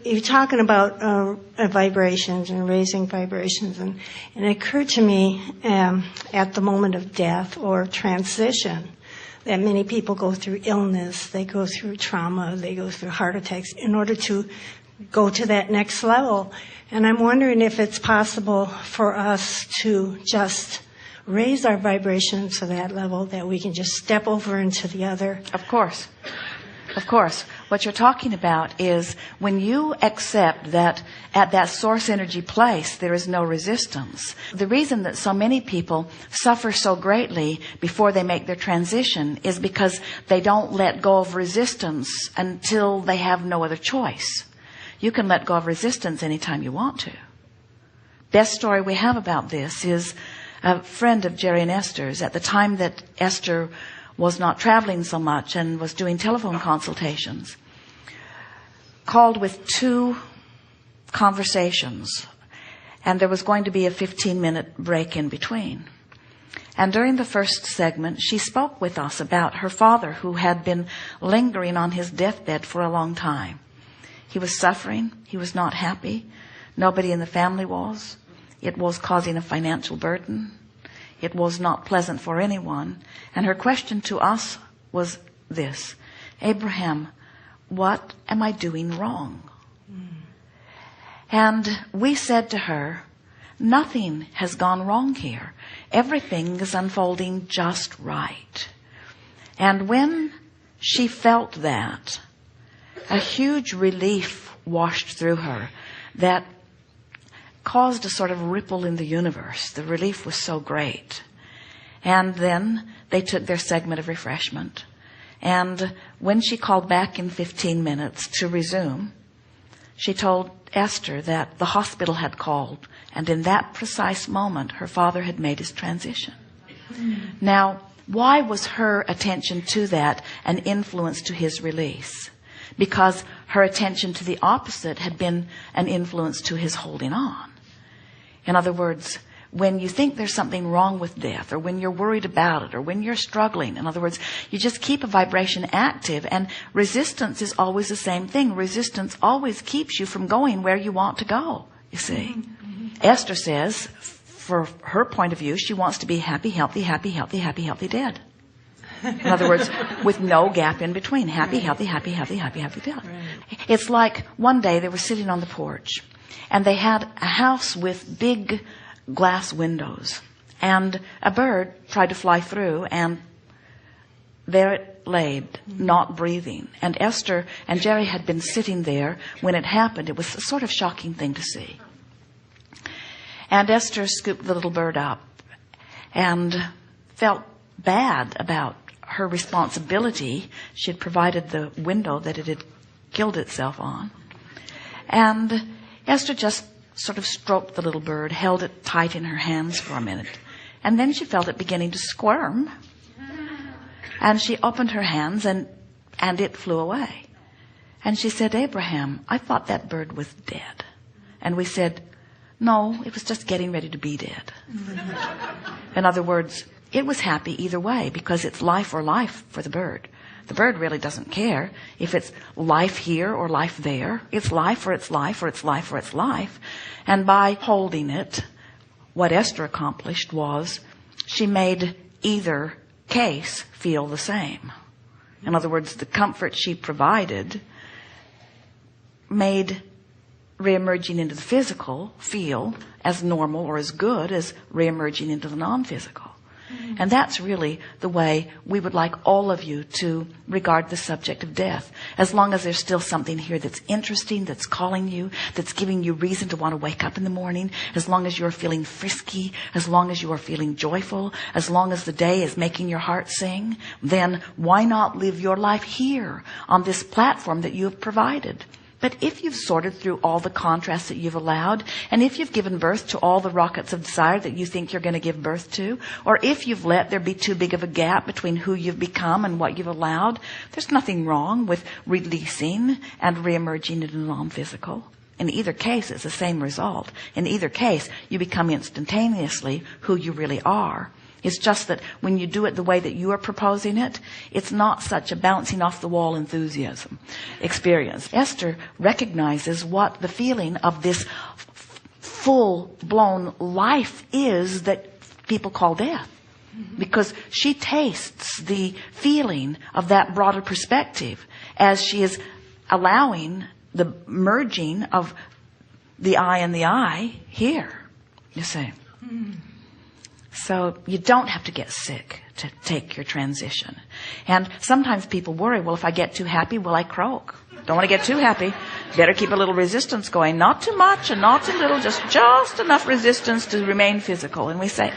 You're talking about vibrations and raising vibrations, and it occurred to me at the moment of death or transition that many people go through illness, they go through trauma, they go through heart attacks in order to go to that next level. And I'm wondering if it's possible for us to just raise our vibration to that level that we can just step over into the other. Of course. Of course. What you're talking about is when you accept that at that source energy place there is no resistance. The reason that so many people suffer so greatly before they make their transition is because they don't let go of resistance until they have no other choice. You can let go of resistance anytime you want to. Best story we have about this is a friend of Jerry and Esther's. At the time that Esther was not traveling so much and was doing telephone consultations, called with 2 conversations, and there was going to be a 15-minute break in between. And during the first segment, she spoke with us about her father, who had been lingering on his deathbed for a long time. He was suffering. He was not happy. Nobody in the family was. It was causing a financial burden. It was not pleasant for anyone. And her question to us was this: Abraham, what am I doing wrong? And we said to her, nothing has gone wrong here. Everything is unfolding just right. And when she felt that, a huge relief washed through her that caused a sort of ripple in the universe. The relief was so great. And then they took their segment of refreshment. And when she called back in 15 minutes to resume, she told Esther that the hospital had called, and in that precise moment her father had made his transition. Now, why was her attention to that an influence to his release? Because her attention to the opposite had been an influence to his holding on. In other words, when you think there's something wrong with death, or when you're worried about it, or when you're struggling, in other words, you just keep a vibration active, and resistance is always the same thing. Resistance always keeps you from going where you want to go, you see. Esther says, for her point of view, she wants to be happy, healthy, happy, healthy, happy, healthy, dead. In other words, with no gap in between. Happy, healthy, happy, healthy, happy, healthy, dead. It's like one day they were sitting on the porch, and they had a house with big glass windows, and a bird tried to fly through, and there it laid, not breathing. And Esther and Jerry had been sitting there when it happened. It was a sort of shocking thing to see. And Esther scooped the little bird up and felt bad about her responsibility. She had provided the window that it had killed itself on. And Esther just sort of stroked the little bird, held it tight in her hands for a minute. And then she felt it beginning to squirm. And she opened her hands and it flew away. And she said, Abraham, I thought that bird was dead. And we said, no, it was just getting ready to be dead. In other words, it was happy either way because it's life or life for the bird. The bird really doesn't care if it's life here or life there. It's life or it's life or it's life or it's life. And by holding it, what Esther accomplished was she made either case feel the same. In other words, the comfort she provided made reemerging into the physical feel as normal or as good as reemerging into the non-physical. And that's really the way we would like all of you to regard the subject of death. As long as there's still something here that's interesting, that's calling you, that's giving you reason to want to wake up in the morning, as long as you're feeling frisky, as long as you are feeling joyful, as long as the day is making your heart sing, then why not live your life here on this platform that you have provided? But if you've sorted through all the contrasts that you've allowed, and if you've given birth to all the rockets of desire that you think you're going to give birth to, or if you've let there be too big of a gap between who you've become and what you've allowed, there's nothing wrong with releasing and reemerging into the non-physical. In either case, it's the same result. In either case, you become instantaneously who you really are. It's just that when you do it the way that you are proposing it, it's not such a bouncing off the wall enthusiasm experience. Esther recognizes what the feeling of this full-blown life is that people call death. Because she tastes the feeling of that broader perspective as she is allowing the merging of the I and the I here, you see. So you don't have to get sick to take your transition. And sometimes people worry, well, if I get too happy, will I croak? Don't want to get too happy. Better keep a little resistance going. Not too much and not too little, just enough resistance to remain physical. And we say,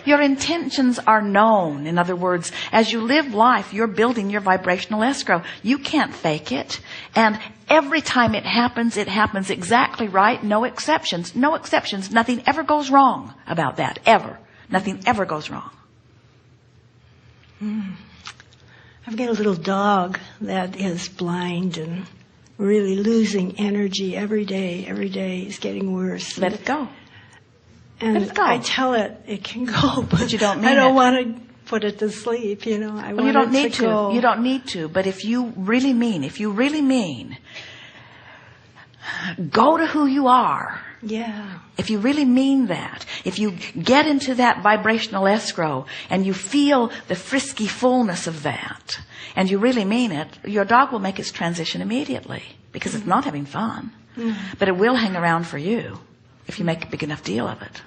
your intentions are known. In other words, as you live life, you're building your vibrational escrow. You can't fake it. And every time it happens exactly right. No exceptions. No exceptions. Nothing ever goes wrong about that. Ever. Nothing ever goes wrong. I've got a little dog that is blind and really losing energy every day. Every day is getting worse. Let it go. And I tell it can go, but you don't mean I don't it. want to put it to sleep, you know. I want you don't it need to go. You don't need to. But if you really mean, go to who you are. Yeah. If you really mean that, if you get into that vibrational escrow and you feel the frisky fullness of that, and you really mean it, your dog will make its transition immediately because it's not having fun. But it will hang around for you if you make a big enough deal of it.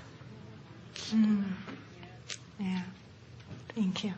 Yeah. Thank you.